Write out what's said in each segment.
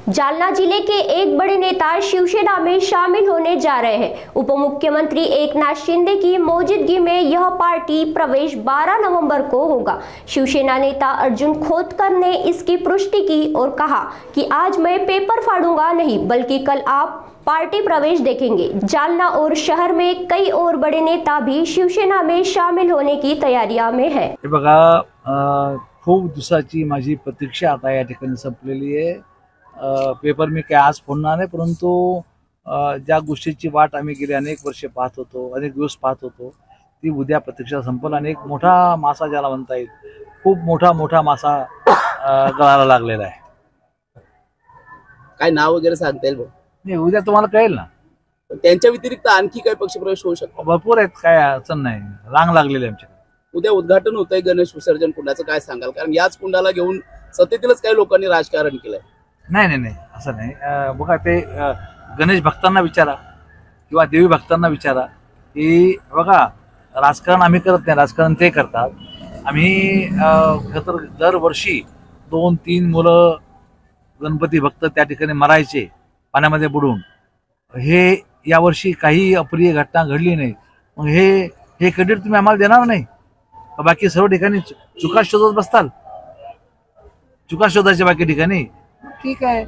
जालना जिले के एक बड़े नेता शिवसेना में शामिल होने जा रहे हैं। उप मुख्यमंत्री एकनाथ शिंदे की मौजूदगी में यह पार्टी प्रवेश 12 नवंबर को होगा। शिवसेना नेता अर्जुन खोतकर ने इसकी पुष्टि की और कहा कि आज मैं पेपर फाड़ूंगा नहीं, बल्कि कल आप पार्टी प्रवेश देखेंगे। जालना और शहर में कई और बड़े नेता भी शिवसेना में शामिल होने की तैयारियां में है। खूप दिवसाची माझी प्रतीक्षा आता या ठिकाणी संपलेली आहे। पेपर मी काय आज फोडणार नाही, परंतु ज्या गोष्टीची वाट आम्ही गेली अनेक वर्षे पाहत होतो, अनेक दिवस पाहत होतो, ती उद्या प्रतीक्षा संपल आणि एक मोठा मासा ज्याला म्हणता येईल, खूप मोठा मासा गळाला लागलेला आहे। काय नाव वगैरे सांगता येईल? नाही, उद्या तुम्हाला कळेल ना। त्यांच्या व्यतिरिक्त आणखी काय पक्षप्रवेश होऊ शकतो? भरपूर आहेत, काय अडचण नाही, रांग लागलेली आमच्याकडे। उद्या उद्घाटन होतंय गणेश विसर्जन कुंडाचं, काय सांगाल? कारण याच कुंडाला घेऊन सत्तेतीलच काही लोकांनी राजकारण केलंय। नाही असं नाही। बघा, ते गणेश भक्तांना विचारा किंवा देवी भक्तांना विचारा की बघा, राजकारण आम्ही करत नाही, राजकारण ते करतात। आम्ही खतर दरवर्षी 2-3 मुलं गणपती भक्त त्या ठिकाणी मरायचे पाण्यामध्ये बुडून। हे यावर्षी काही अप्रिय घटना घडली नाही, मग हे क्रेडिट तुम्ही आम्हाला देणार नाही? बाकी सर्व ठिकाणी चुका शोधत बसताल, चुका शोधायच्या बाकी ठिकाणी। ठीक आहे,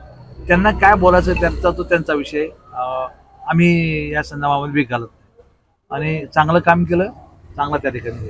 त्यांना काय बोलायचं त्यांचा विषय। आम्ही या संदर्भामध्ये घालत नाही आणि चांगलं काम केलं, चांगलं त्या ठिकाणी